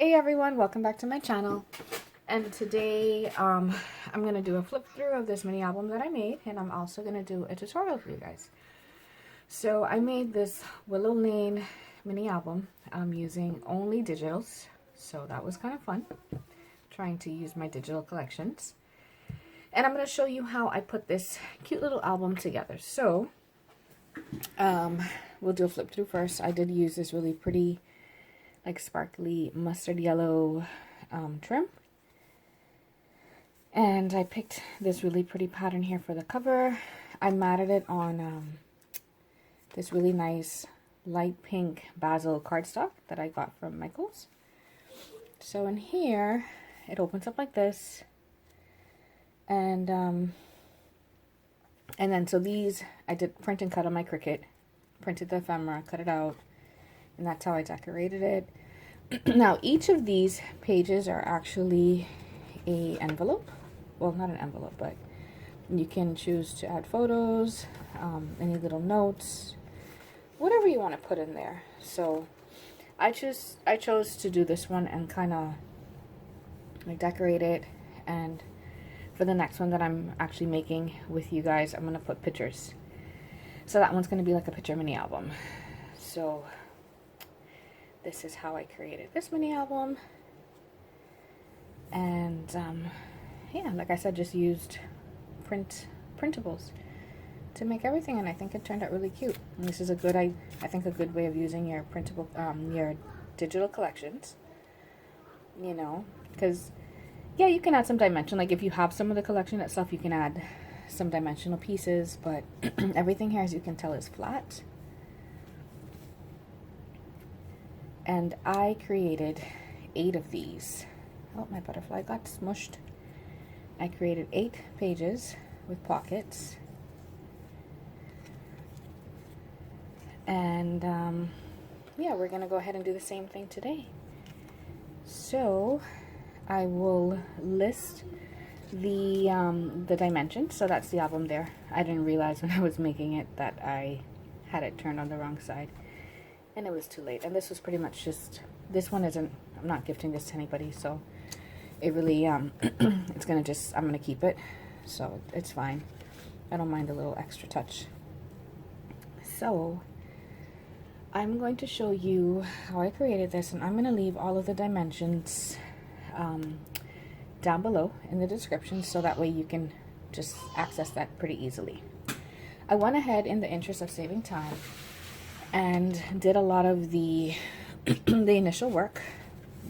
Hey everyone, welcome back to my channel. And today I'm going to do a flip through of this mini album that I made, and I'm also going to do a tutorial for you guys. So I made this Willow Lane mini album using only digitals, so that was kind of fun, trying to use my digital collections. And I'm going to show you how I put this cute little album together. So we'll do a flip through first. I did use this really pretty like sparkly mustard yellow trim, and I picked this really pretty pattern here for the cover. I matted it on this really nice light pink basil cardstock that I got from Michael's. So in here it opens up like this, and then so these I did print and cut on my Cricut, printed the ephemera, cut it out, and that's how I decorated it. Now each of these pages are actually a envelope. Well, not an envelope, but you can choose to add photos, any little notes, whatever you want to put in there. So I chose to do this one and kind of like decorate it. And for the next one that I'm actually making with you guys, I'm going to put pictures. So that one's going to be like a picture mini album. So this is how I created this mini album. And yeah, like I said, just used printables to make everything, and I think it turned out really cute. And this is a good, I think a good way of using your printable, your digital collections, you know, because yeah, you can add some dimension. Like if you have some of the collection itself, you can add some dimensional pieces, but everything here, as you can tell, is flat. And I created 8 of these. Oh, my butterfly got smushed. I created 8 pages with pockets. And yeah, we're gonna go ahead and do the same thing today. So I will list the dimensions. So that's the album there. I didn't realize when I was making it that I had it turned on the wrong side, and it was too late. And this was pretty much just, this one isn't, I'm not gifting this to anybody, so it really it's gonna just, I'm gonna keep it, so it's fine. I don't mind a little extra touch. So I'm going to show you how I created this, and I'm going to leave all of the dimensions down below in the description, so that way you can just access that pretty easily. I went ahead, in the interest of saving time, and did a lot of the the initial work,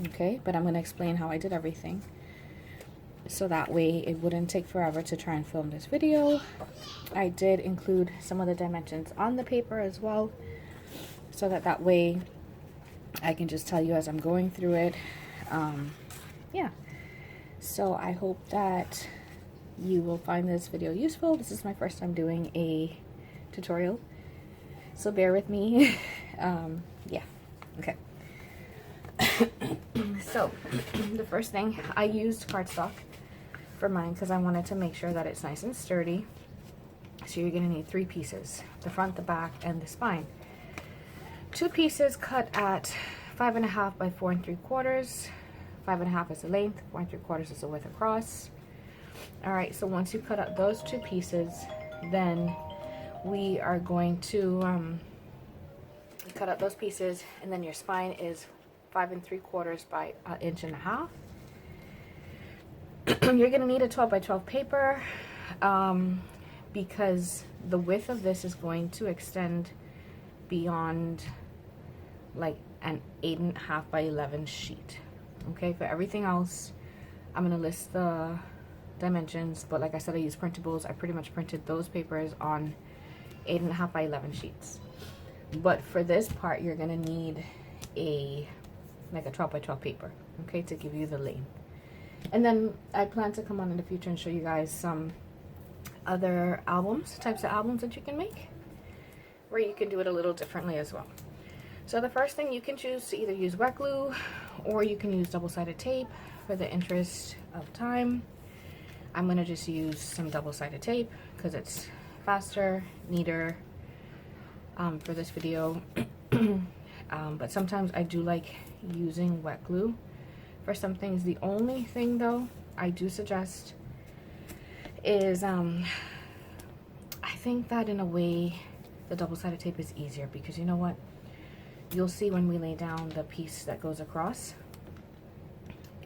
okay, but I'm going to explain how I did everything, so that way it wouldn't take forever to try and film this video. I did include some of the dimensions on the paper as well, so that way I can just tell you as I'm going through it. Yeah, so I hope that you will find this video useful. This is my first time doing a tutorial, so bear with me. Yeah, okay. So the first thing, I used cardstock for mine because I wanted to make sure that it's nice and sturdy. So you're going to need 3 pieces, the front, the back, and the spine. 2 pieces cut at 5.5 by 4 3/4. 5.5 is the length, 4 3/4 is the width across. Alright, so once you cut out those 2 pieces, then we are going to cut out those pieces, and then your spine is 5 3/4 by 1.5 inches. You're going to need a 12 by 12 paper because the width of this is going to extend beyond like an 8.5 by 11 sheet. Okay, for everything else I'm going to list the dimensions, but like I said, I use printables. I pretty much printed those papers on 8.5 by 11 sheets. But for this part, you're going to need a 12 by 12 paper, okay, to give you the length. And then I plan to come on in the future and show you guys some other types of albums that you can make, where you can do it a little differently as well. So the first thing, you can choose to either use wet glue or you can use double-sided tape. For the interest of time, I'm going to just use some double-sided tape because it's faster, neater for this video. But sometimes I do like using wet glue for some things. The only thing though I do suggest is I think that in a way the double-sided tape is easier, because you know what, you'll see when we lay down the piece that goes across,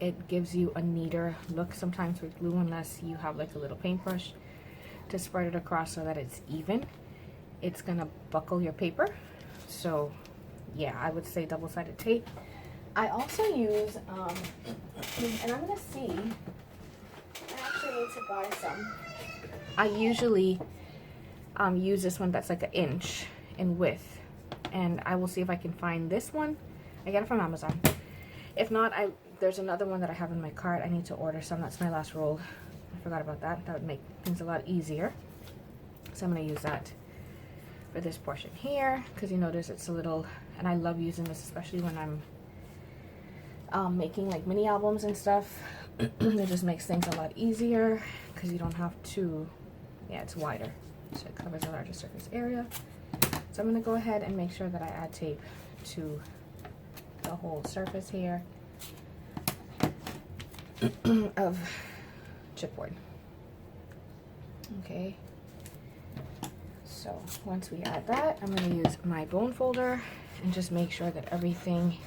it gives you a neater look sometimes with glue, unless you have like a little paintbrush to spread it across so that it's even. It's gonna buckle your paper. So yeah, I would say double-sided tape. I also use and I'm gonna see, I actually need to buy some. I usually use this one that's like an inch in width, and I will see if I can find this one. I got it from Amazon. If not, there's another one that I have in my cart. I need to order some. That's my last roll. I forgot about that. That would make things a lot easier. So I'm going to use that for this portion here, because you notice it's a little, and I love using this especially when I'm making like mini albums and stuff. It just makes things a lot easier because you don't have to, yeah, it's wider, so it covers a larger surface area. So I'm going to go ahead and make sure that I add tape to the whole surface here of chipboard. Okay, so once we add that, I'm going to use my bone folder and just make sure that everything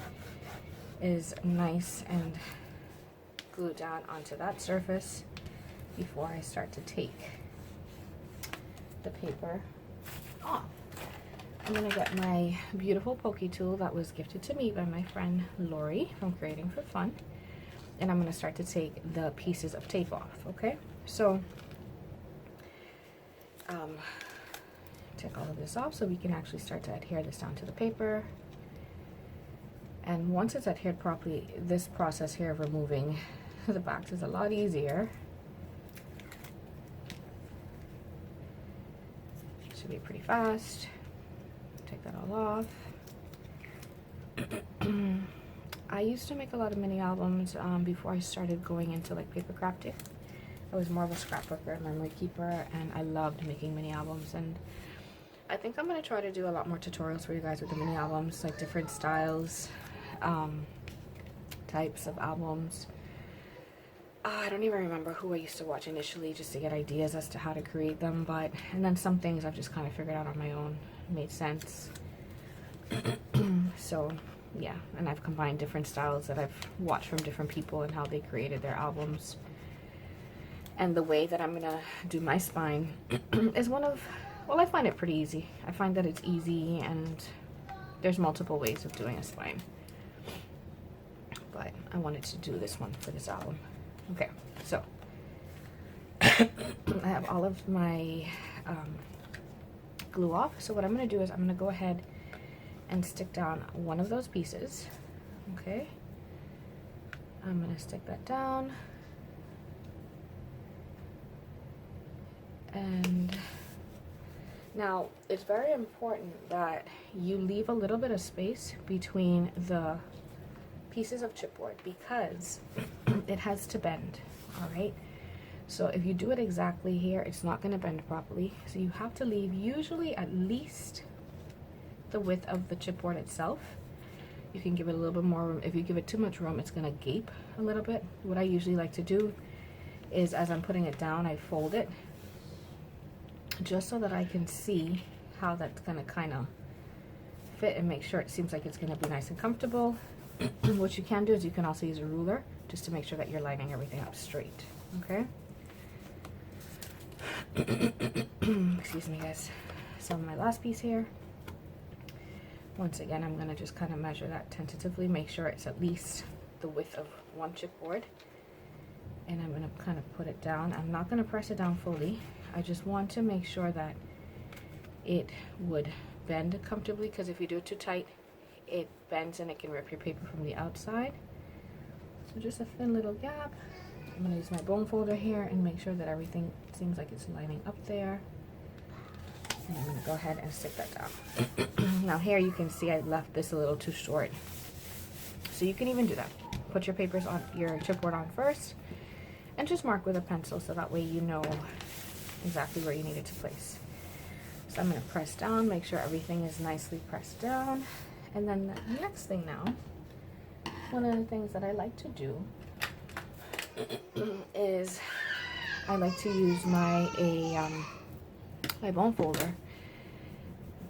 is nice and glued down onto that surface before I start to take the paper off. I'm going to get my beautiful pokey tool that was gifted to me by my friend Lori from Creating for Fun, and I'm going to start to take the pieces of tape off. Okay, so take all of this off so we can actually start to adhere this down to the paper. And once it's adhered properly, this process here of removing the backs is a lot easier. Should be pretty fast. Take that all off. I used to make a lot of mini albums before I started going into like paper crafting. I was more of a scrapbooker, memory keeper, and I loved making mini albums. And I think I'm going to try to do a lot more tutorials for you guys with the mini albums, like different styles, types of albums. I don't even remember who I used to watch initially just to get ideas as to how to create them, and then some things I've just kind of figured out on my own, made sense. So yeah, and I've combined different styles that I've watched from different people and how they created their albums. And the way that I'm gonna do my spine is one of, well, I find it pretty easy. I find that it's easy, and there's multiple ways of doing a spine, but I wanted to do this one for this album. Okay, so I have all of my glue off. So what I'm going to do is I'm going to go ahead and stick down one of those pieces. Okay, I'm going to stick that down, and now it's very important that you leave a little bit of space between the pieces of chipboard, because it has to bend. All right, so if you do it exactly here, it's not going to bend properly. So you have to leave usually at least the width of the chipboard itself. You can give it a little bit more room. If you give it too much room, it's going to gape a little bit. What I usually like to do is, as I'm putting it down, I fold it just so that I can see how that's going to kind of fit and make sure it seems like it's going to be nice and comfortable. What you can do is you can also use a ruler just to make sure that you're lining everything up straight. Okay. Excuse me, guys. So my last piece here. Once again, I'm going to just kind of measure that tentatively, make sure it's at least the width of one chipboard. And I'm going to kind of put it down. I'm not going to press it down fully. I just want to make sure that it would bend comfortably, because if you do it too tight, it bends and it can rip your paper from the outside. So just a thin little gap. I'm going to use my bone folder here and make sure that everything seems like it's lining up there. And I'm going to go ahead and stick that down. Now here you can see I left this a little too short. So you can even do that. Put your papers on, your chipboard on first, and just mark with a pencil so that way you know exactly where you need it to place. So I'm going to press down, make sure everything is nicely pressed down. And then the next thing now one of the things that I like to do is I like to use my bone folder,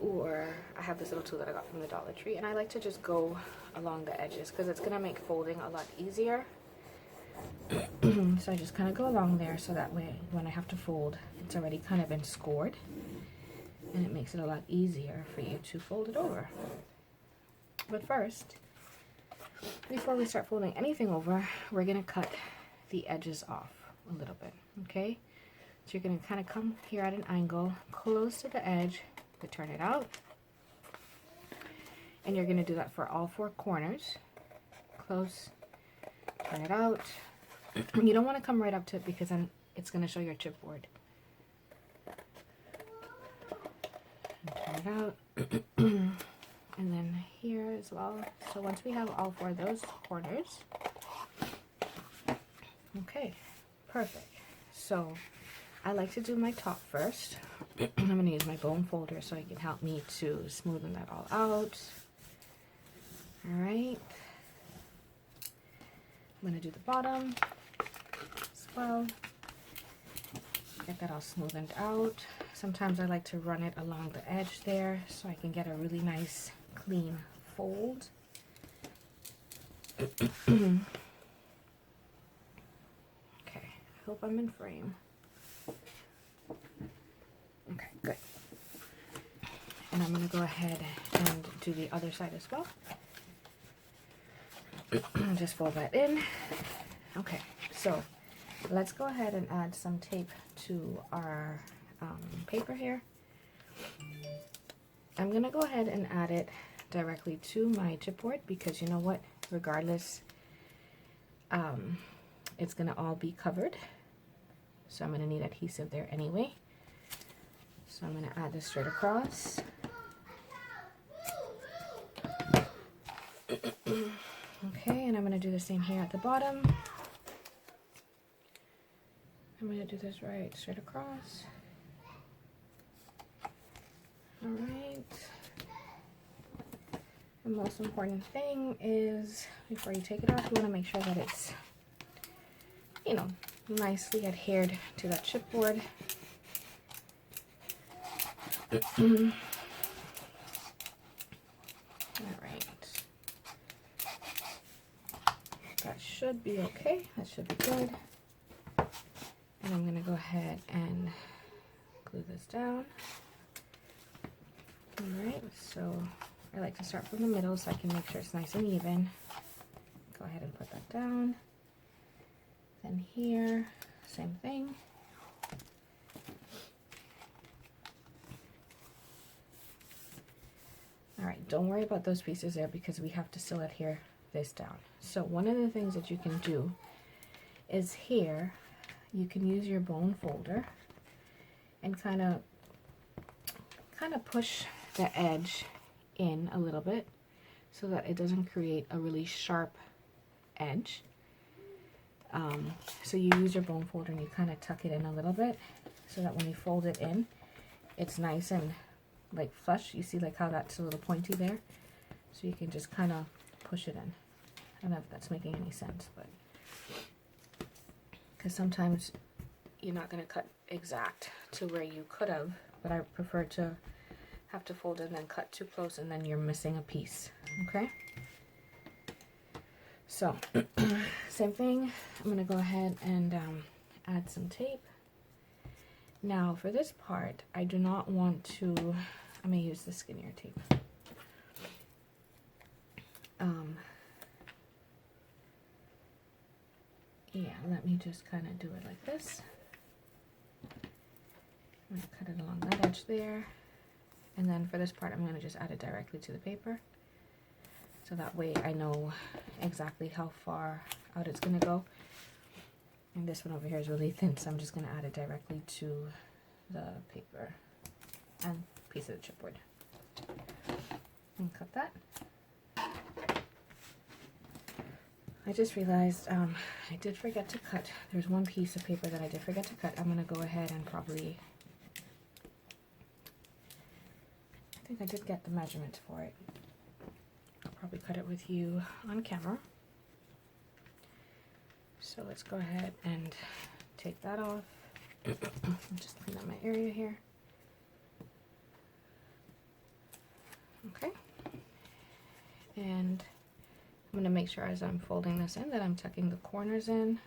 or I have this little tool that I got from the Dollar Tree, and I like to just go along the edges because it's gonna make folding a lot easier. So I just kind of go along there, so that way when I have to fold, it's already kind of been scored, and it makes it a lot easier for you to fold it over. But first, before we start folding anything over, we're gonna cut the edges off a little bit, okay? So you're gonna kind of come here at an angle, close to the edge, to turn it out, and you're gonna do that for all 4 corners. Close, turn it out. You don't want to come right up to it because then it's going to show your chipboard. Turn it out. And then here as well. So once we have all 4 of those corners. Okay, perfect. So I like to do my top first. I'm going to use my bone folder so it can help me to smoothen that all out. Alright. I'm going to do the bottom as well. Get that all smoothened out. Sometimes I like to run it along the edge there so I can get a really nice clean fold. Okay, I hope I'm in frame. Okay, good. And I'm going to go ahead and do the other side as well. Just fold that in. Okay, so let's go ahead and add some tape to our paper here. I'm going to go ahead and add it directly to my chipboard because you know what, regardless, it's going to all be covered. So I'm going to need adhesive there anyway. So I'm going to add this straight across. Okay, and I'm going to do the same here at the bottom. I'm going to do this right straight across. Alright. The most important thing is, before you take it off, you want to make sure that it's, you know, nicely adhered to that chipboard. Alright. That should be okay. That should be good. And I'm going to go ahead and glue this down. Alright, so I like to start from the middle so I can make sure it's nice and even. Go ahead and put that down. Then here, same thing. Alright, don't worry about those pieces there because we have to still adhere this down. So one of the things that you can do is here, you can use your bone folder and kind of push the edge in a little bit so that it doesn't create a really sharp edge. So you use your bone folder and you kind of tuck it in a little bit so that when you fold it in, it's nice and like flush. You see like how that's a little pointy there? So you can just kind of push it in. I don't know if that's making any sense, but because sometimes you're not going to cut exact to where you could have, but I prefer to have to fold it and then cut too close and then you're missing a piece. Okay, so same thing, I'm going to go ahead and add some tape. Now for this part, I do not want to, I'm going to use the skinnier tape. Yeah, let me just kind of do it like this. I'm going to cut it along that edge there. And then for this part, I'm going to just add it directly to the paper. So that way I know exactly how far out it's going to go. And this one over here is really thin, so I'm just going to add it directly to the paper and piece of the chipboard. And cut that. I just realized I did forget to cut. There's one piece of paper that I did forget to cut. I'm going to go ahead and probably, I think I did get the measurements for it. I'll probably cut it with you on camera. So let's go ahead and take that off. Just clean up my area here. Okay. And I'm going to make sure as I'm folding this in that I'm tucking the corners in.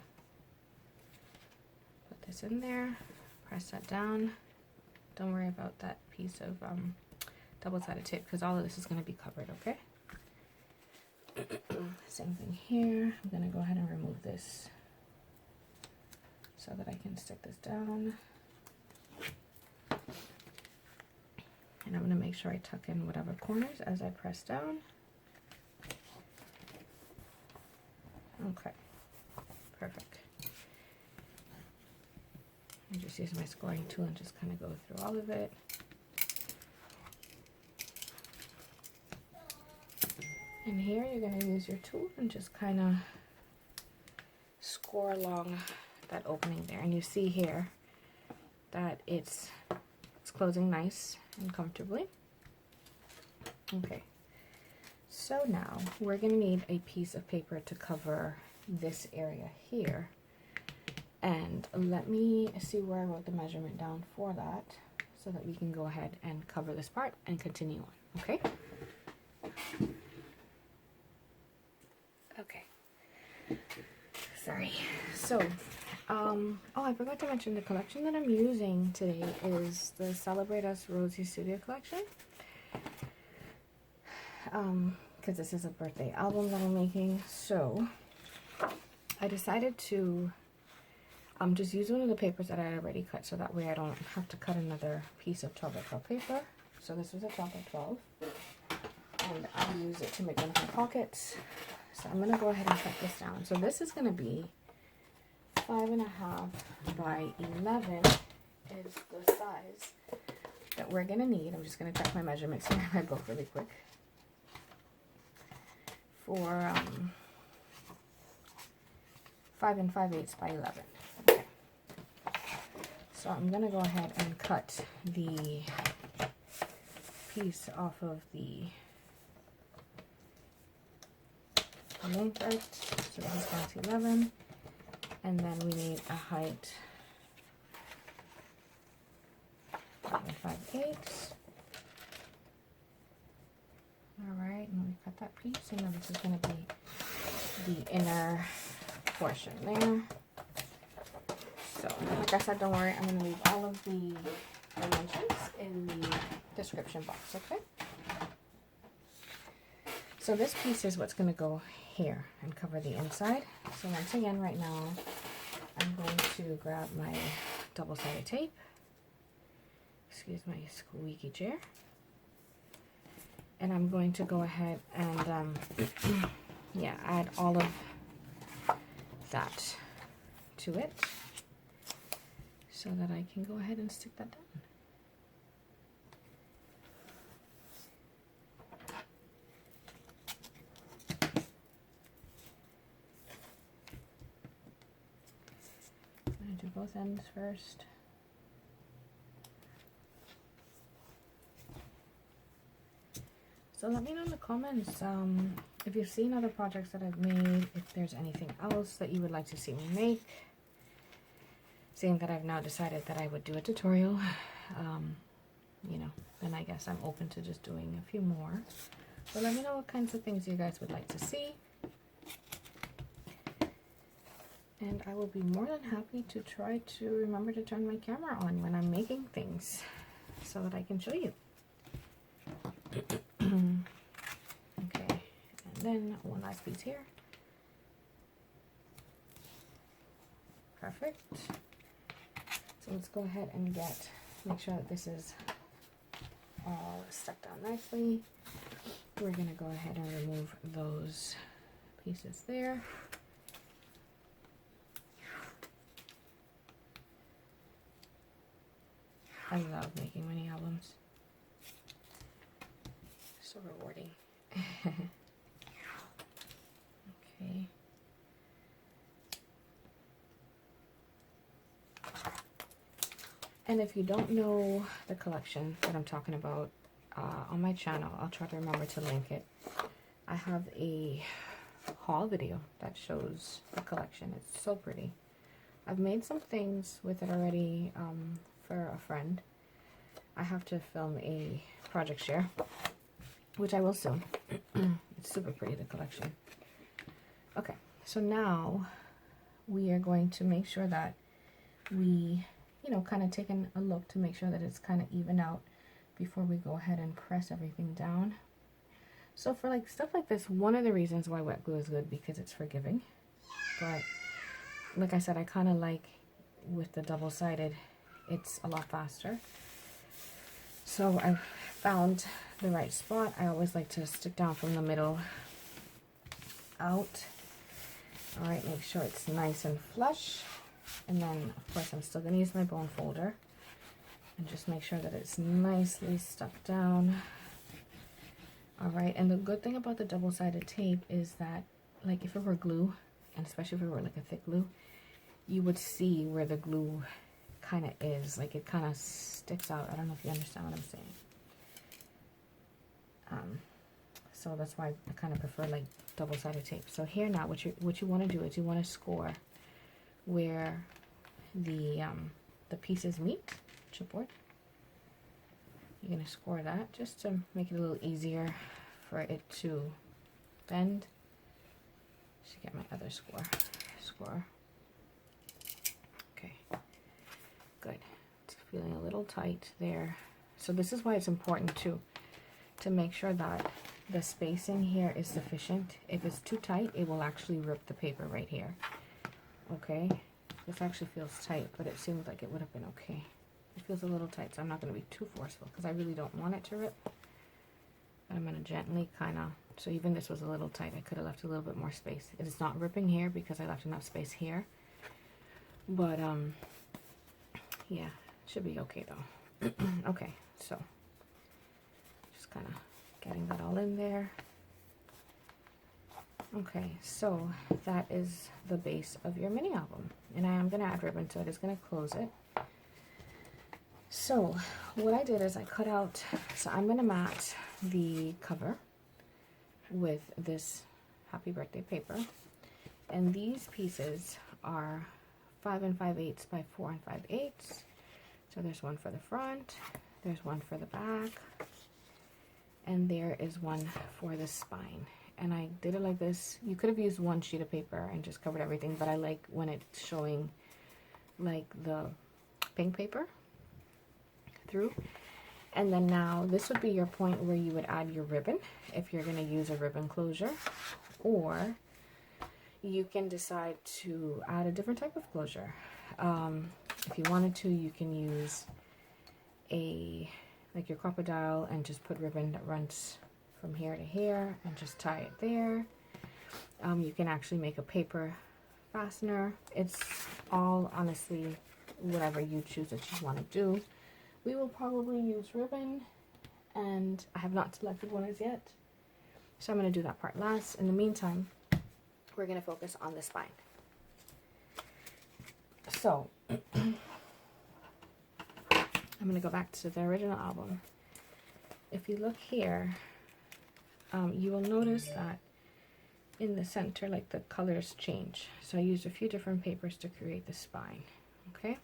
Put this in there, press that down. Don't worry about that piece of double-sided tape because all of this is going to be covered, okay? Same thing here. I'm going to go ahead and remove this so that I can stick this down. And I'm going to make sure I tuck in whatever corners as I press down. Okay, perfect. I just use my scoring tool and just kind of go through all of it. And here you're going to use your tool and just kind of score along that opening there. And you see here that it's closing nice and comfortably. Okay, so now we're going to need a piece of paper to cover this area here. And let me see where I wrote the measurement down for that so that we can go ahead and cover this part and continue on, okay? Okay. Sorry. So, oh, I forgot to mention the collection that I'm using today is the Celebrate Us Rosie Studio collection. Because this is a birthday album that I'm making. So, I decided to just use one of the papers that I had already cut so that way I don't have to cut another piece of 12x12 paper. So this was a 12x12. And I use it to make one of my pockets. So I'm going to go ahead and cut this down. So this is going to be 5.5 by 11 is the size that we're going to need. I'm just going to check my measurements here in my book really quick. For 5 5/8 by 11. Okay. So I'm going to go ahead and cut the piece off of the length right. So this is down to 11. And then we need a height 5 5/8. Alright, and we cut that piece, and then this is going to be the inner portion there. So, like I said, don't worry, I'm going to leave all of the dimensions in the description box, okay? So this piece is what's going to go here and cover the inside. So once again, right now, I'm going to grab my double-sided tape. Excuse my squeaky chair. And I'm going to go ahead and, yeah, add all of that to it so that I can go ahead and stick that down. I'm going to do both ends first. So let me know in the comments if you've seen other projects that I've made, if there's anything else that you would like to see me make. Seeing that I've now decided that I would do a tutorial, you know, then I guess I'm open to just doing a few more. So let me know what kinds of things you guys would like to see. And I will be more than happy to try to remember to turn my camera on when I'm making things so that I can show you. Okay, and then one last piece here. Perfect. So let's go ahead and make sure that this is all stuck down nicely. We're going to go ahead and remove those pieces there. I love making mini albums. So rewarding. Okay. And if you don't know the collection that I'm talking about on my channel, I'll try to remember to link it. I have a haul video that shows the collection. It's so pretty. I've made some things with it already for a friend. I have to film a project share, which I will soon. It's super pretty, the collection. Okay, so now we are going to make sure that we, you know, kind of taking a look to make sure that it's kind of even out before we go ahead and press everything down. So for like stuff like this, one of the reasons why wet glue is good, because it's forgiving. But like I said, I kind of like with the double-sided, it's a lot faster. So I found the right spot. I always like to stick down from the middle out. All right, make sure it's nice and flush. And then, of course, I'm still going to use my bone folder and just make sure that it's nicely stuck down. All right, and the good thing about the double-sided tape is that, like, if it were glue, and especially if it were like a thick glue, you would see where the glue kind of is. Like, it kind of sticks out. I don't know if you understand what I'm saying. So that's why I kind of prefer like double-sided tape. So here now, what you want to do is you want to score where the pieces meet, chipboard. You're going to score that just to make it a little easier for it to bend. Should get my other score. Okay, good. It's feeling a little tight there. So this is why it's important to make sure that the spacing here is sufficient. If it's too tight, it will actually rip the paper right here. Okay, this actually feels tight, but it seems like it would have been okay. It feels a little tight, so I'm not going to be too forceful because I really don't want it to rip. But I'm going to gently kind of, so even this was a little tight, I could have left a little bit more space. It's not ripping here because I left enough space here. But, yeah, it should be okay though. Okay, so just kind of getting that all in there. Okay, so that is the base of your mini album. And I am going to add ribbon, so it is going to close it. So what I did is I cut out, so I'm going to mat the cover with this happy birthday paper. And these pieces are 5 5/8 by 4 5/8. So there's one for the front, there's one for the back, and there is one for the spine. And I did it like this. You could have used one sheet of paper and just covered everything, but I like when it's showing like the pink paper through. And then now this would be your point where you would add your ribbon if you're going to use a ribbon closure, or you can decide to add a different type of closure. If you wanted to, you can use like your crocodile and just put ribbon that runs from here to here and just tie it there. You can actually make a paper fastener. It's all honestly whatever you choose that you want to do. We will probably use ribbon, and I have not selected one as yet, so I'm going to do that part last. In the meantime, we're going to focus on the spine. So I'm going to go back to the original album. If you look here, you will notice that in the center, like the colors change. So I used a few different papers to create the spine. Okay.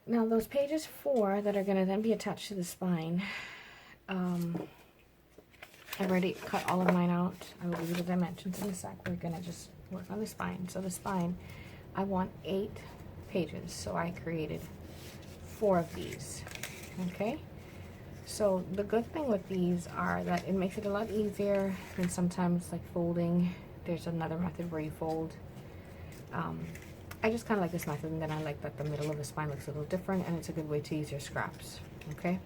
Now those pages 4 that are going to then be attached to the spine, I've already cut all of mine out. I will give you the dimensions in a sec. We're going to just work on the spine. So the spine, I want 8 pages. So I created 4 of these. Okay. So the good thing with these are that it makes it a lot easier than sometimes like folding. There's another method where you fold. I just kind of like this method, and then I like that the middle of the spine looks a little different, and it's a good way to use your scraps. Okay,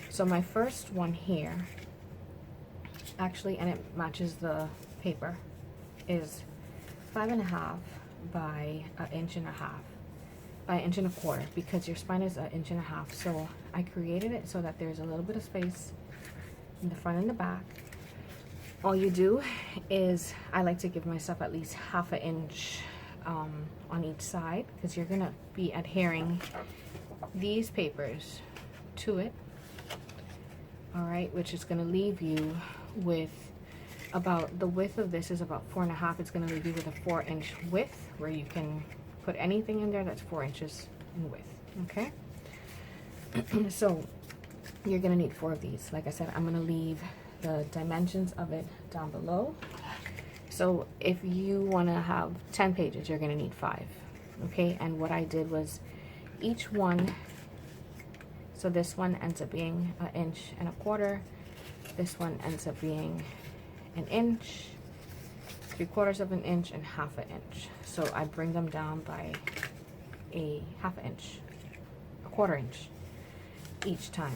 so my first one here, actually, and it matches the paper, is 5.5 by 1.5 inches, by 1.25 inches, because your spine is 1.5 inches. So I created it so that there's a little bit of space in the front and the back. All you do is, I like to give myself at least 1/2 inch on each side, because you're gonna be adhering these papers to it. All right, which is gonna leave you with about, the width of this is about 4.5. It's going to leave you with a 4-inch width where you can put anything in there that's 4 inches in width. Okay. So you're going to need 4 of these. Like I said, I'm going to leave the dimensions of it down below. So if you want to have 10 pages, you're going to need 5. Okay. And what I did was each one, so this one ends up being 1.25 inches. This one ends up being 1 inch, 3/4 of an inch, and 1/2 inch. So I bring them down by a 1/2 inch, a 1/4 inch each time.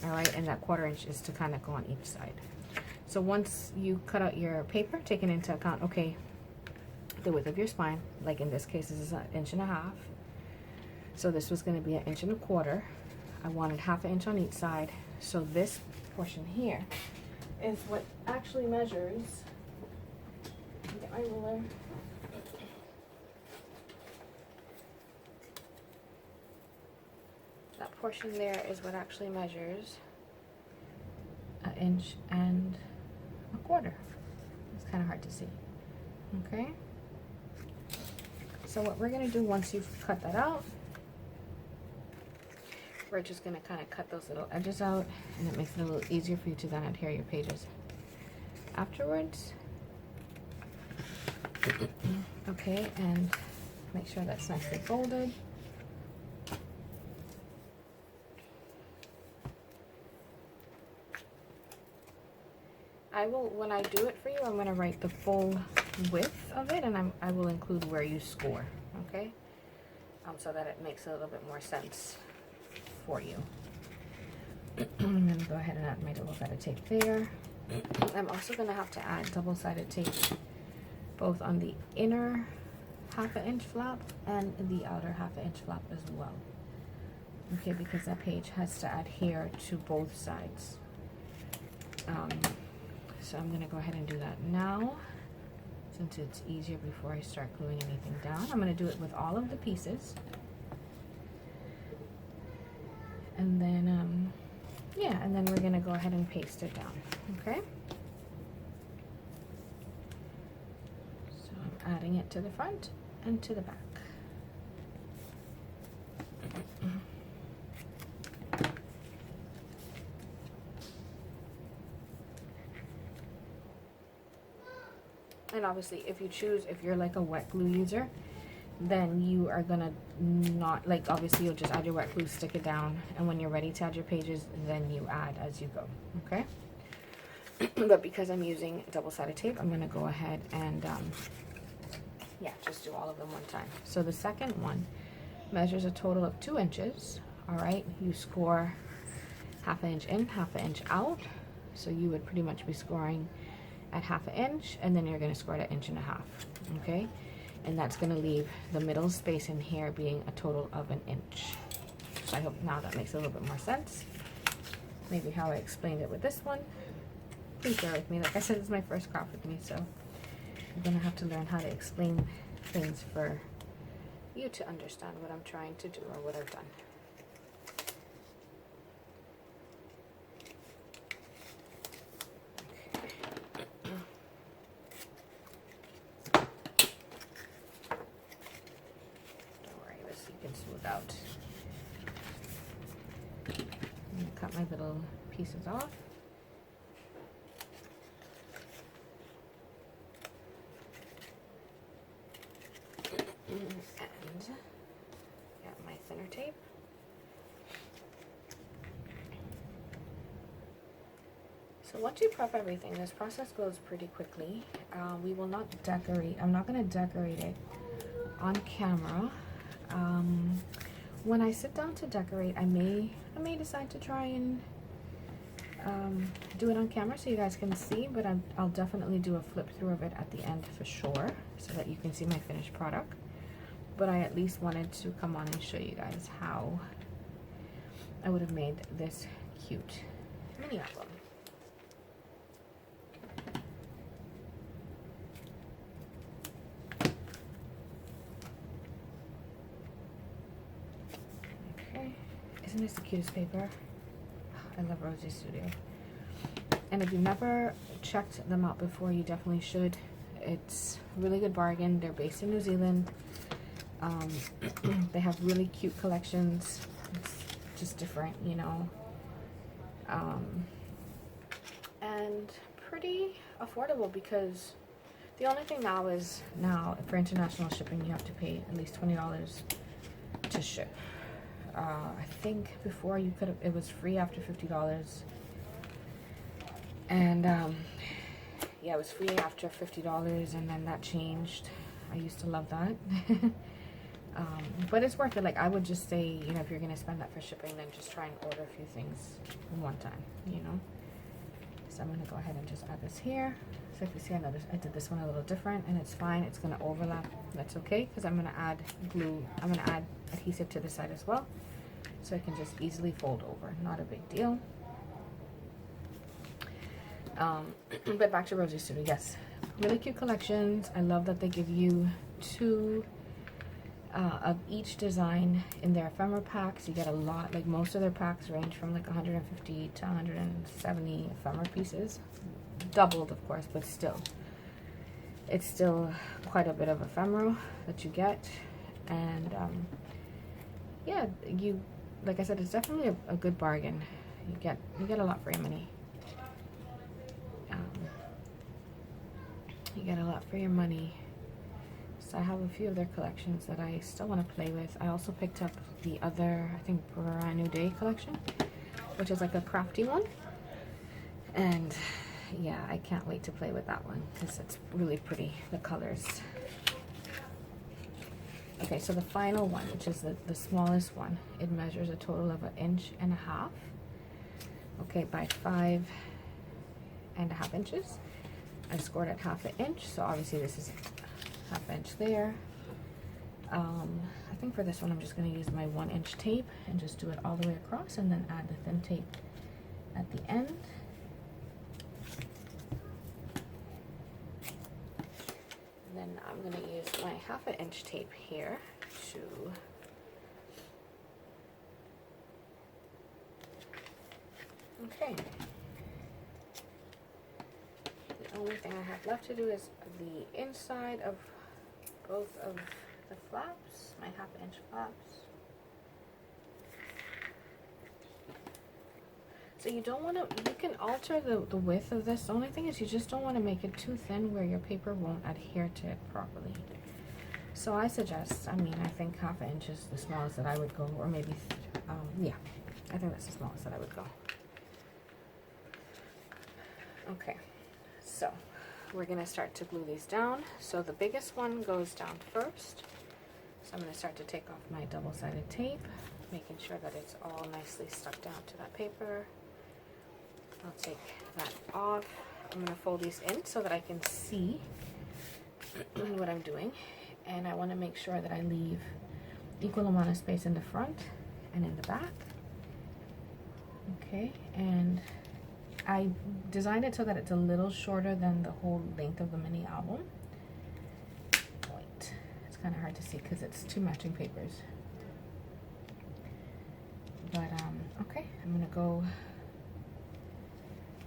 All right, and that 1/4 inch is to kind of go on each side. So once you cut out your paper, taking into account, okay, the width of your spine, like in this case, this is 1.5 inches. So this was going to be 1.25 inches. I wanted 1/2 inch on each side. So this portion here is what actually measures. Get my ruler. That portion there is what actually measures 1.25 inches. It's kind of hard to see. Okay. So what we're going to do once you've cut that out, we're just going to kind of cut those little edges out, and it makes it a little easier for you to then adhere your pages afterwards. Okay, and make sure that's nicely folded. I will, when I do it for you, I'm going to write the full width of it, and I will include where you score, okay? So that it makes a little bit more sense for you. I'm going to go ahead and add my double-sided tape there. I'm also going to have to add double-sided tape both on the inner 1/2 inch flap and the outer 1/2 inch flap as well. Okay, because that page has to adhere to both sides. So I'm going to go ahead and do that now, since it's easier before I start gluing anything down. I'm going to do it with all of the pieces. And then, yeah, and then we're going to go ahead and paste it down, okay? So I'm adding it to the front and to the back. And obviously, if you choose, if you're like a wet glue user, then you are gonna not, like, obviously you'll just add your wet glue, stick it down, and when you're ready to add your pages, then you add as you go, okay? But because I'm using double-sided tape, I'm gonna go ahead and, yeah, just do all of them one time. So the second one measures a total of 2 inches, all right? You score 1/2 inch in, 1/2 inch out, so you would pretty much be scoring at 1/2 inch, and then you're going to score at 1.5 inches, okay? And that's going to leave the middle space in here being a total of 1 inch. So I hope now that makes a little bit more sense. Maybe how I explained it with this one. Please bear with me. Like I said, it's my first craft with me, so I'm going to have to learn how to explain things for you to understand what I'm trying to do or what I've done. Smooth out. I'm going to cut my little pieces off. And got my thinner tape. So once you prep everything, this process goes pretty quickly. We will not decorate. I'm not going to decorate it on camera. When I sit down to decorate, I may decide to try and do it on camera so you guys can see, but I'll definitely do a flip through of it at the end for sure, so that you can see my finished product. But I at least wanted to come on and show you guys how I would have made this cute mini album. Isn't this the cutest paper? I love Rosie's Studio. And if you've never checked them out before, you definitely should. It's a really good bargain. They're based in New Zealand. They have really cute collections. It's just different, you know. And pretty affordable, because the only thing now is, for international shipping you have to pay at least $20 to ship. I think before you could have, it was free after $50. And yeah, it was free after $50, and then that changed. I used to love that. But it's worth it. Like, I would just say, you know, if you're gonna spend that for shipping, then just try and order a few things one time, you know. So I'm gonna go ahead and just add this here. So if you see, I did this one a little different, and it's fine. It's gonna overlap. That's okay, because I'm gonna add glue. I'm gonna add adhesive to the side as well, so it can just easily fold over. Not a big deal. But back to Rosie's Studio. Yes, really cute collections. I love that they give you 2 of each design in their ephemera packs. You get a lot. Like, most of their packs range from like 150 to 170 ephemera pieces, doubled of course, but still, it's still quite a bit of ephemera that you get. And yeah, like I said, it's definitely a good bargain. You get a lot for your money. You get a lot for your money. So I have a few of their collections that I still want to play with. I also picked up the other, I think, Brand New Day collection, which is like a crafty one. And yeah, I can't wait to play with that one, because it's really pretty, the colors. Okay, so the final one, which is the smallest one, it measures a total of 1.5 inches. Okay, by 5.5 inches. I scored at 1/2 inch, so obviously this is 1/2 inch there. I think for this one I'm just going to use my 1-inch tape and just do it all the way across, and then add the thin tape at the end. And then I'm going to use my 1/2 inch tape here to the only thing I have left to do is the inside of both of the flaps, my 1/2 inch flaps. So you don't want to, you can alter the width of this. The only thing is you just don't want to make it too thin where your paper won't adhere to it properly. So I suggest, I think 1/2 inch is the smallest that I would go, or maybe, yeah, I think that's the smallest that I would go. Okay, so we're going to start to glue these down. So the biggest one goes down first. So I'm going to start to take off my double-sided tape, making sure that it's all nicely stuck down to that paper. I'll take that off. I'm going to fold these in so that I can see what I'm doing. And I want to make sure that I leave equal amount of space in the front and in the back. Okay, and I designed it so that it's a little shorter than the whole length of the mini album. Wait, it's kind of hard to see because it's 2 matching papers. But, okay, I'm going to go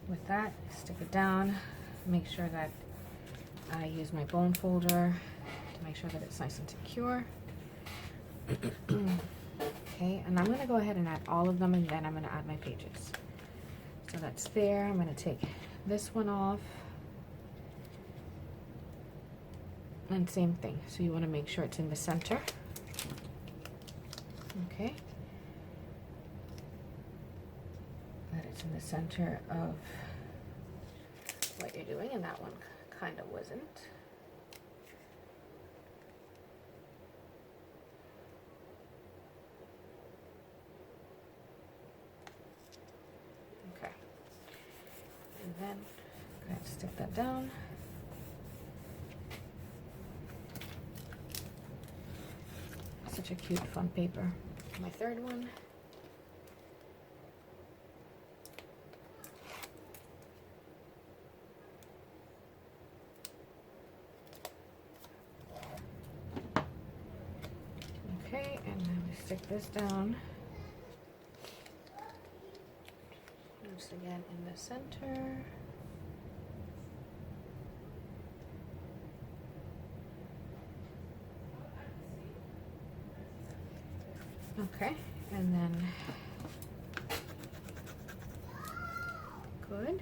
with that, stick it down, make sure that I use my bone folder to make sure that it's nice and secure. Okay, and I'm going to go ahead and add all of them, and then I'm going to add my pages. So that's there. I'm going to take this one off. And same thing. So you want to make sure it's in the center. Okay. That it's in the center of what you're doing, and that one kind of wasn't. Okay. And then I'm going to stick that down. Such a cute, fun paper. My third one. Okay, and then we stick this down. I'm just again in the center. Okay, and then good.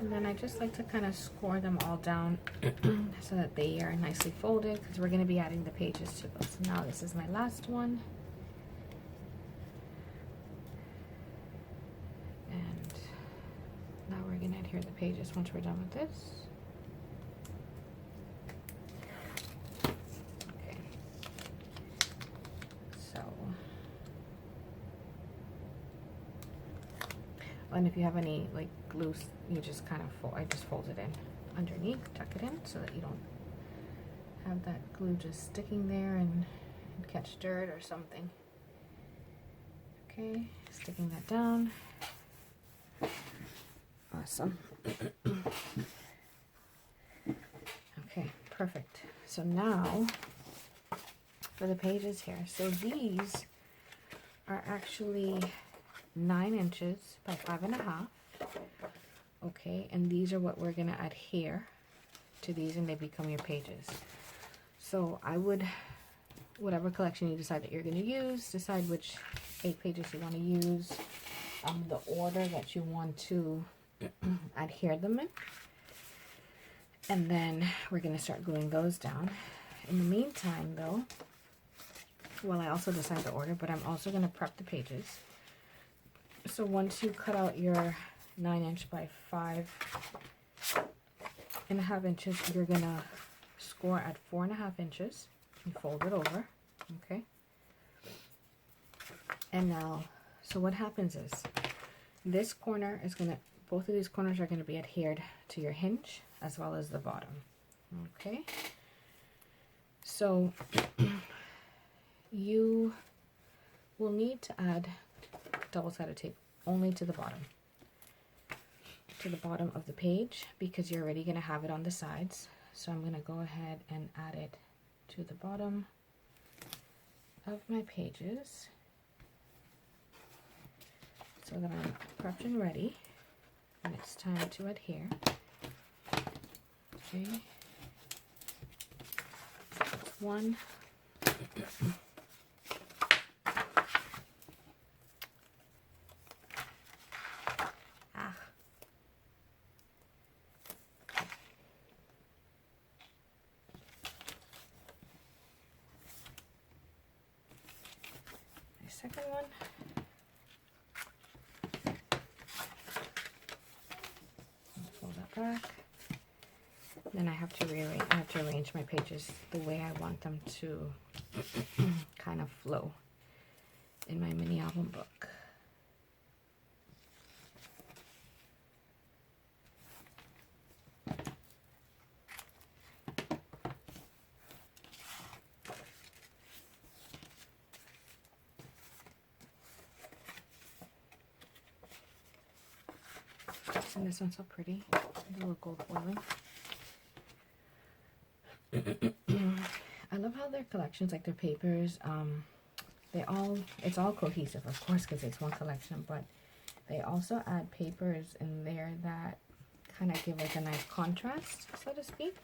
And then I just like to kind of score them all down so that they are nicely folded, because we're going to be adding the pages to those. Now this is my last one. And now we're going to adhere the pages once we're done with this. Okay. So, and if you have any like loose, you just kind of fold, I just fold it in underneath, tuck it in so that you don't have that glue just sticking there and catch dirt or something. Okay, sticking that down. Awesome. Okay, perfect. So now for the pages here. So these are actually 9 inches by 5.5. Okay, and these are what we're going to adhere to these, and they become your pages. So I would, whatever collection you decide that you're going to use, decide which 8 pages you want to use, the order that you want to adhere them in, and then we're going to start gluing those down. In the meantime though, well, I also decide the order, but I'm also going to prep the pages. So once you cut out your 9" by 5.5 inches, you're gonna score at 4.5 inches and fold it over. Okay. And now, so what happens is this corner is gonna, both of these corners are gonna be adhered to your hinge as well as the bottom. Okay. So you will need to add double-sided tape only to the bottom of the page, because you're already going to have it on the sides. So I'm going to go ahead and add it to the bottom of my pages so that I'm prepped and ready when it's time to adhere. Okay, that's one. Second one. Fold that back. Then I have to arrange my pages the way I want them to kind of flow in my mini album book. And this one's so pretty, a little gold foiling. I love how their collections, like their papers, it's all cohesive, of course, because it's one collection, but they also add papers in there that kind of give like a nice contrast, so to speak.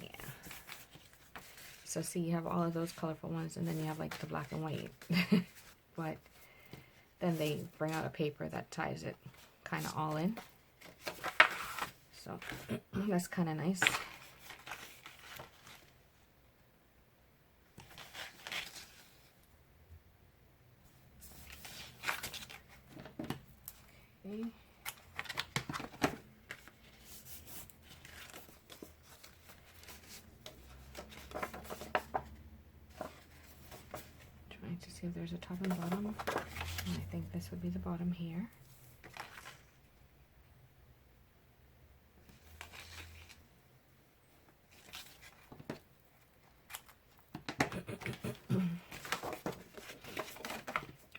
Yeah. So see, you have all of those colorful ones, and then you have like the black and white, but then they bring out a paper that ties it kind of all in. So that's kind of nice. Okay. Trying to see if there's a top and bottom. And I think this would be the bottom here.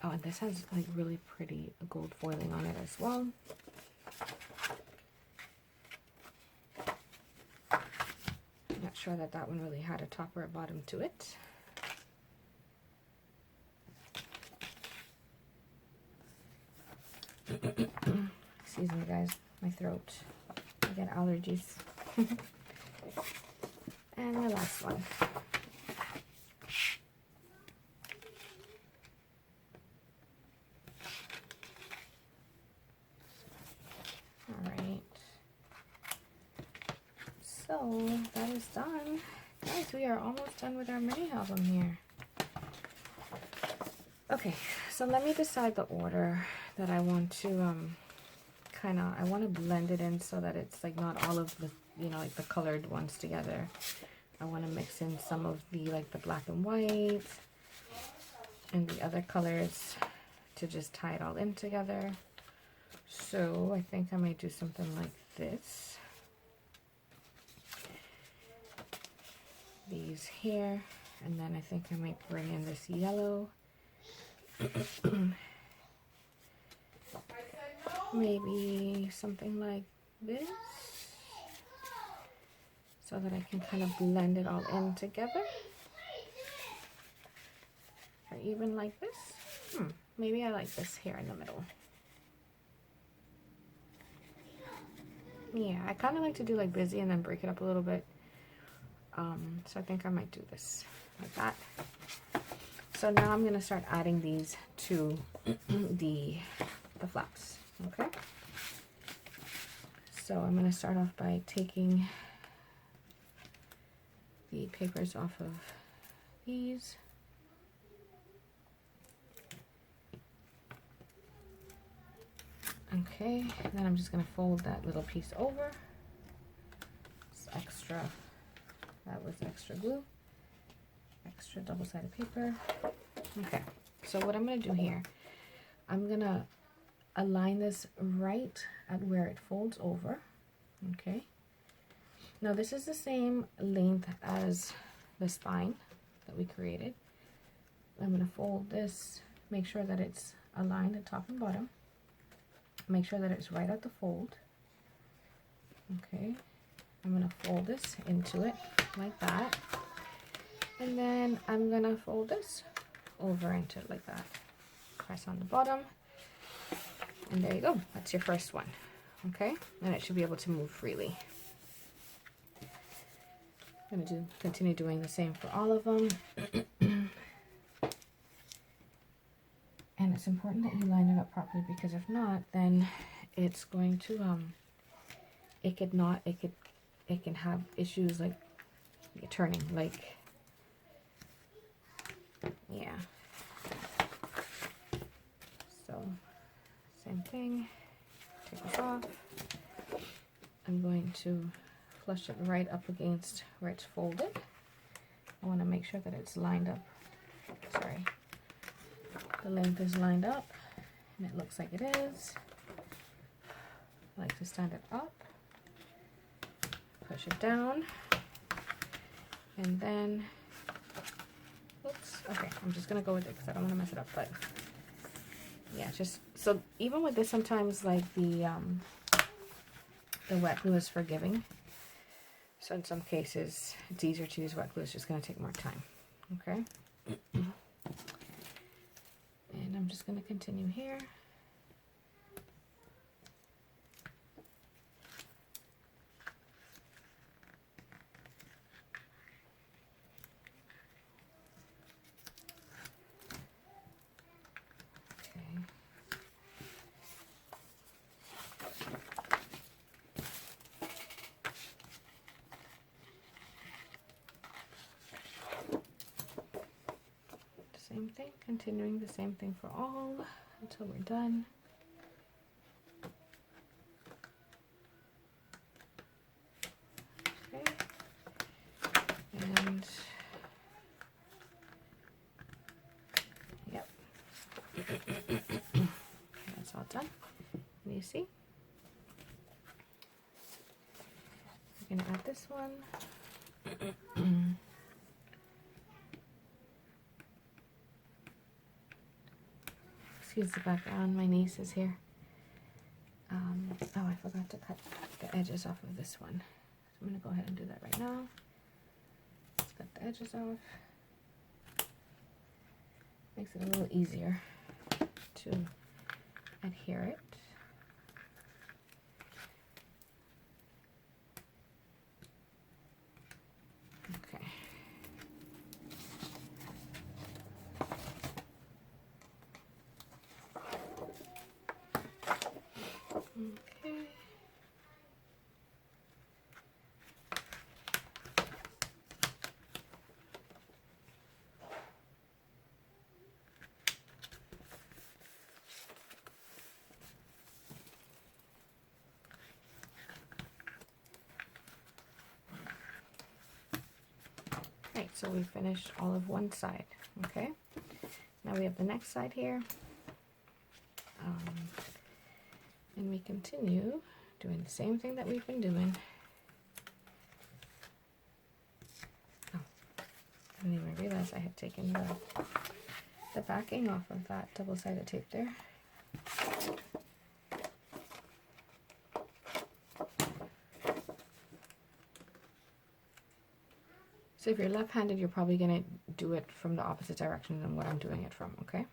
Oh, and this has like really pretty gold foiling on it as well. Not sure that one really had a top or a bottom to it. Excuse me, guys. My throat. I get allergies. And my last one. Alright. So, that is done. Guys, we are almost done with our mini album here. Okay, so let me decide the order that I want to, I want to blend it in so that it's like not all of the, you know, like the colored ones together. I want to mix in some of the, like the black and white and the other colors to just tie it all in together. So I think I may do something like this. These here, and then I think I might bring in this yellow. Maybe something like this, so that I can kind of blend it all in together. Or even like this. Maybe I like this here in the middle. Yeah, I kind of like to do like busy and then break it up a little bit. So I think I might do this like that. So now I'm going to start adding these to the flaps. Okay. So I'm going to start off by taking the papers off of these. Okay, then I'm just going to fold that little piece over. It's extra, that was extra glue, extra double-sided paper. Okay, so what I'm going to do here, I'm going to align this right at where it folds over. Okay, now this is the same length as the spine that we created. I'm going to fold this, make sure that it's aligned at top and bottom. Make sure that it's right at the fold. Okay, I'm going to fold this into it like that. And then I'm going to fold this over into it like that. Press on the bottom. And there you go. That's your first one. Okay, and it should be able to move freely. I'm going to continue doing the same for all of them. And it's important that you line it up properly, because if not, then it's going to it can have issues like turning, like, yeah. So same thing, take this off. I'm going to flush it right up against where it's folded. I want to make sure that it's lined up. Sorry. The length is lined up, and it looks like it is. I like to stand it up, push it down, and then, oops, okay, I'm just going to go with it because I don't want to mess it up, but yeah, just, so even with this, sometimes like the wet glue is forgiving. So in some cases, it's easier to use wet glue. It's just going to take more time, okay? And I'm just going to continue here. Same thing, continuing the same thing for all until we're done. Okay, and yep, okay, that's all done. And you see, we're gonna add this one. Excuse the background, my niece is here. Oh, I forgot to cut the edges off of this one. So I'm going to go ahead and do that right now. Let's cut the edges off. Makes it a little easier to adhere it. Okay. Right, so we finished all of one side. Okay, now we have the next side here, and we continue doing the same thing that we've been doing. Oh, I didn't even realize I had taken the backing off of that double-sided tape there. So if you're left-handed, you're probably going to do it from the opposite direction than what I'm doing it from, okay?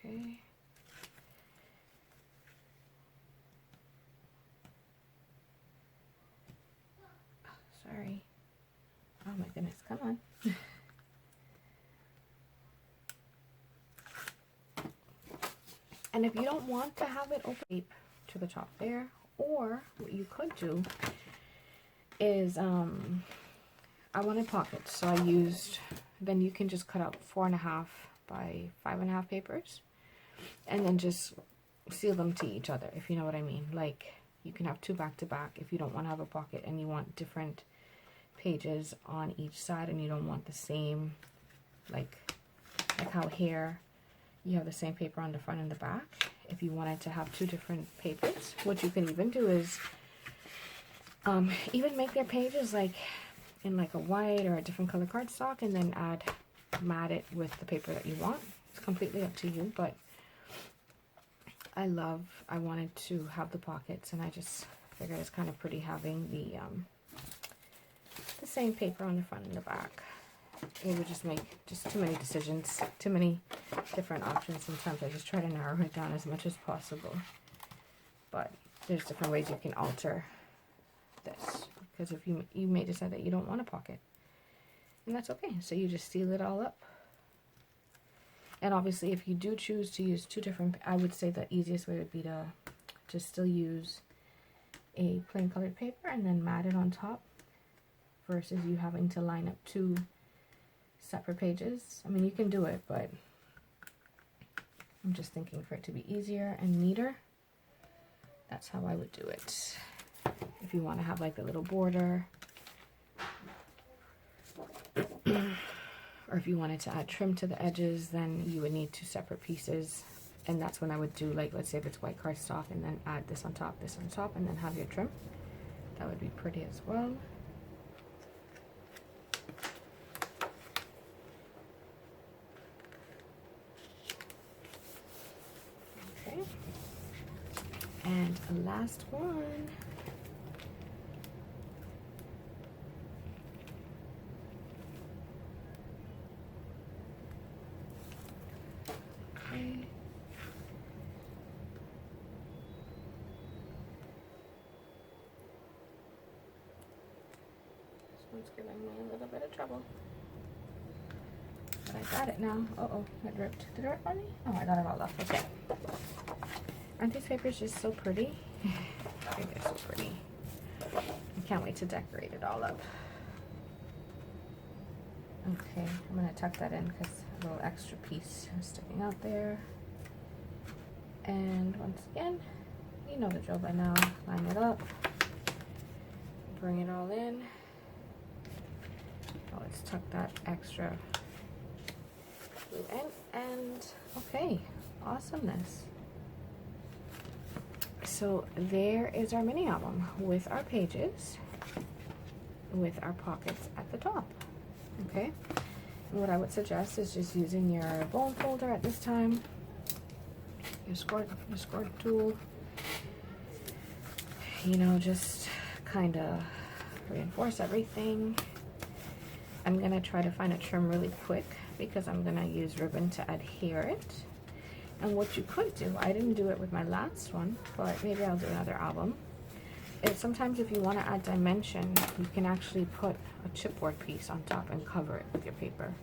Okay. Oh, sorry. Oh my goodness, come on. And if you don't want to have it open to the top there, or what you could do is, I wanted pockets, so I used, then you can just cut out 4.5 by 5.5 papers, and then just seal them to each other, if you know what I mean. Like, you can have 2 back to back if you don't want to have a pocket and you want different pages on each side and you don't want the same, like how here you have the same paper on the front and the back. If you wanted to have 2 different papers, what you can even do is even make your pages like in like a white or a different color cardstock, and then mat it with the paper that you want. It's completely up to you, but I wanted to have the pockets, and I just figured it's kind of pretty having the same paper on the front and the back. It would just make just too many decisions, too many different options. Sometimes I just try to narrow it down as much as possible. But there's different ways you can alter this, because if you may decide that you don't want a pocket, and that's okay. So you just seal it all up. And obviously, if you do choose to use 2 different, I would say the easiest way would be to just still use a plain colored paper and then mat it on top, versus you having to line up 2 separate pages. I mean, you can do it, but I'm just thinking for it to be easier and neater, that's how I would do it. If you want to have like a little border, or if you wanted to add trim to the edges, then you would need 2 separate pieces, and that's when I would do, like, let's say if it's white cardstock, and then add this on top, and then have your trim. That would be pretty as well. Okay, and a last one. Okay. This one's giving me a little bit of trouble. But I got it now. Uh-oh, it ripped. Did it rip on me? Oh, I got it all off. Okay. Aren't these papers just so pretty? I think they're so pretty. I can't wait to decorate it all up. Okay, I'm going to tuck that in because a little extra piece is sticking out there. And once again, you know the drill by now. Line it up. Bring it all in. Oh, let's tuck that extra glue in. And okay, awesomeness. So there is our mini album with our pages, with our pockets at the top. Okay, and what I would suggest is just using your bone folder at this time, your squirt tool, you know, just kind of reinforce everything. I'm gonna try to find a trim really quick because I'm gonna use ribbon to adhere it. And what you could do, I didn't do it with my last one, but maybe I'll do another album, is sometimes if you want to add dimension, you can actually put a chipboard piece on top and cover it with your paper.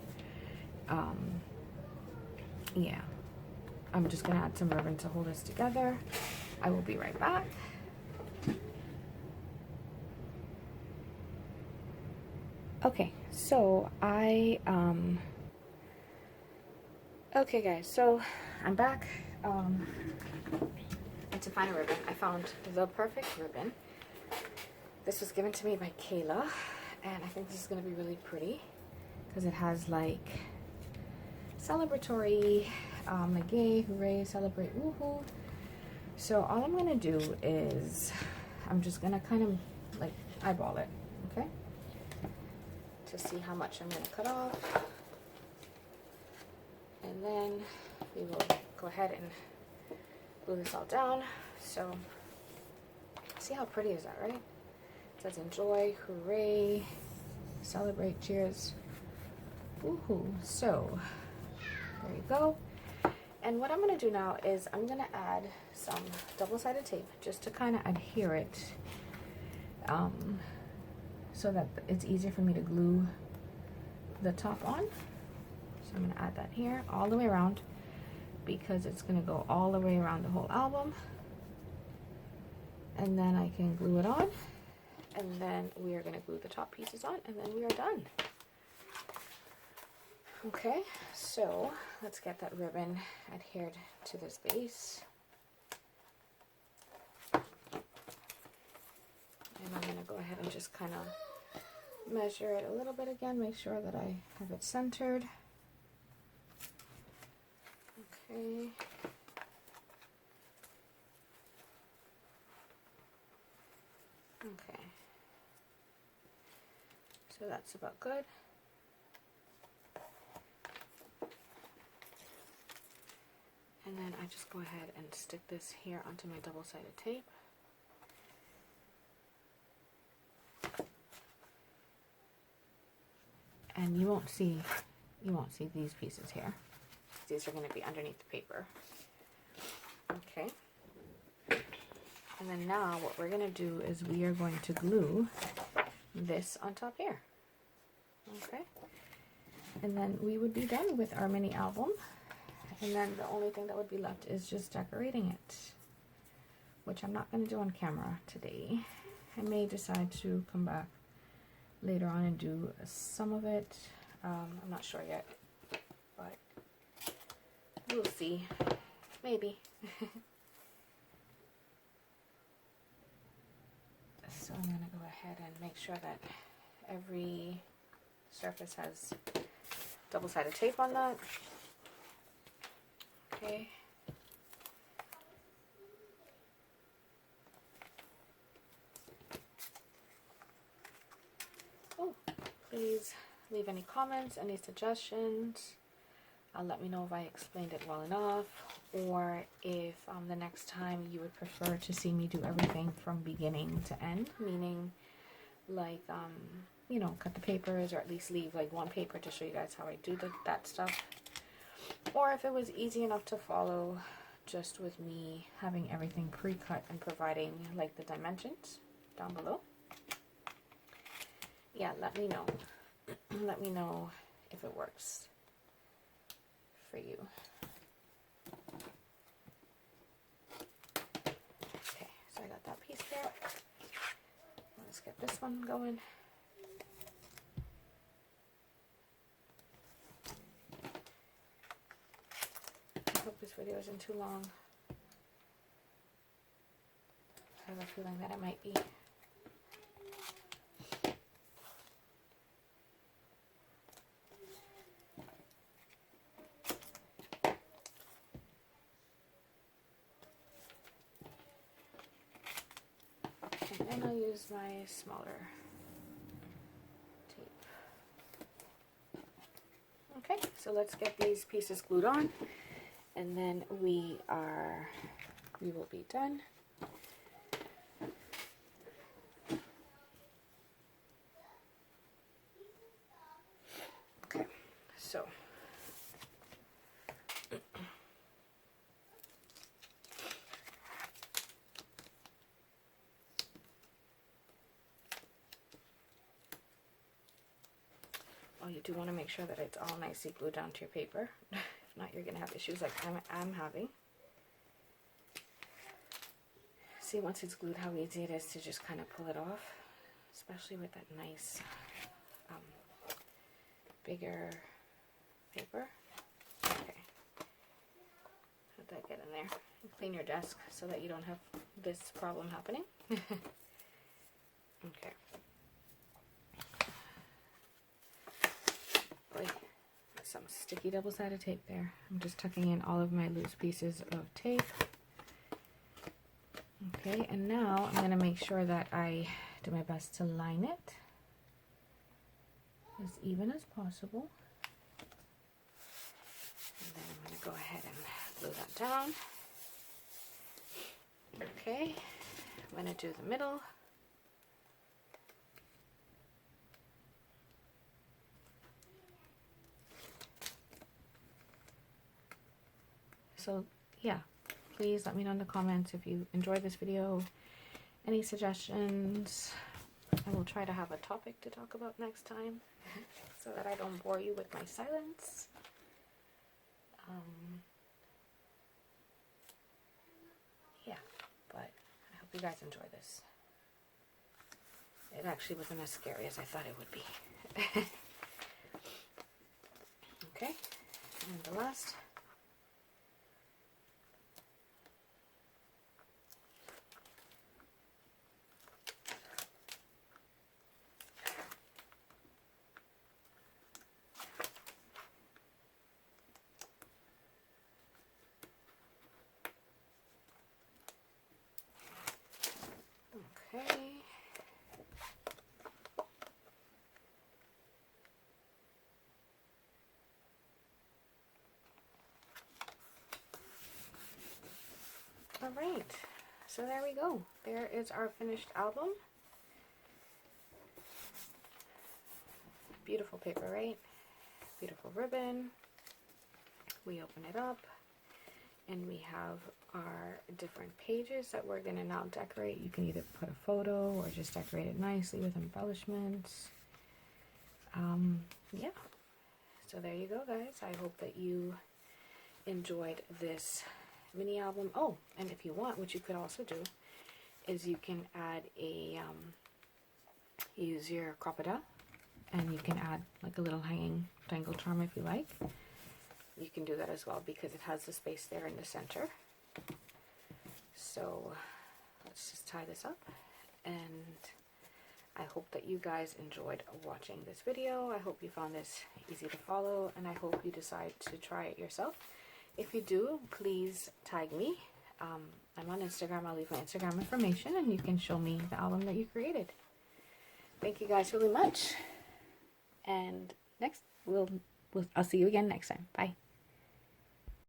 Yeah, I'm just going to add some ribbon to hold this together. I will be right back. Okay, so okay guys, so I'm back. And to find a ribbon, I found the perfect ribbon. This was given to me by Kayla, and I think this is going to be really pretty because it has like celebratory, like yay, hooray, celebrate, woohoo. So all I'm going to do is I'm just going to kind of like eyeball it, okay, to see how much I'm going to cut off. And then we will go ahead and glue this all down. So see how pretty is that, right? It says enjoy, hooray, celebrate, cheers, woohoo. So there you go. And what I'm going to do now is I'm going to add some double-sided tape just to kind of adhere it, so that it's easier for me to glue the top on. So I'm going to add that here all the way around because it's going to go all the way around the whole album. And then I can glue it on, and then we are going to glue the top pieces on, and then we are done. Okay, so let's get that ribbon adhered to this base. And I'm going to go ahead and just kind of measure it a little bit again, make sure that I have it centered. Okay. Okay. So that's about good. And then I just go ahead and stick this here onto my double-sided tape. And you won't see these pieces here. These are going to be underneath the paper. Okay. And then now what we're going to do is we are going to glue this on top here. Okay. And then we would be done with our mini album. And then the only thing that would be left is just decorating it, which I'm not going to do on camera today. I may decide to come back later on and do some of it. I'm not sure yet, but we'll see. Maybe. So I'm going to go ahead and make sure that every surface has double-sided tape on that. Okay. Oh, please leave any comments, any suggestions. Let me know if I explained it well enough, or if the next time you would prefer to see me do everything from beginning to end, meaning like, you know, cut the papers, or at least leave like one paper to show you guys how I do that stuff. Or if it was easy enough to follow just with me having everything pre-cut and providing like the dimensions down below. Yeah, let me know. Let me know if it works for you. Okay, so I got that piece there. Let's get this one going. I hope this video isn't too long. I have a feeling that it might be. And then I'll use my smaller tape. Okay, so let's get these pieces glued on, and then we will be done. Okay, so Oh, you do want to make sure that it's all nicely glued down to your paper. If not, you're going to have issues like I'm having. See, once it's glued, how easy it is to just kind of pull it off, especially with that nice, bigger paper. Okay. Let that get in there. And clean your desk so that you don't have this problem happening. Okay. Boy, that's some sticky double-sided tape there. I'm just tucking in all of my loose pieces of tape. Okay, and now I'm going to make sure that I do my best to line it as even as possible. And then I'm going to go ahead and glue that down. Okay, I'm going to do the middle. So, yeah. Please let me know in the comments if you enjoyed this video. Any suggestions? I will try to have a topic to talk about next time so that I don't bore you with my silence. Yeah, but I hope you guys enjoy this. It actually wasn't as scary as I thought it would be. Okay, and the last. Okay. All right. So there we go. There is our finished album. Beautiful paper, right? Beautiful ribbon. We open it up and we have our different pages that we're going to now decorate. You can either put a photo or just decorate it nicely with embellishments. Yeah. So there you go, guys. I hope that you enjoyed this mini album. Oh, and if you want, what you could also do is you can add a, use your crocodile, and you can add like a little hanging dangle charm if you like. You can do that as well because it has the space there in the center. So let's just tie this up, and I hope that you guys enjoyed watching this video. I hope you found this easy to follow, and I hope you decide to try it yourself. If you do, please tag me. I'm on Instagram. I'll leave my Instagram information, and you can show me the album that you created. Thank you guys really much, and I'll see you again next time. Bye.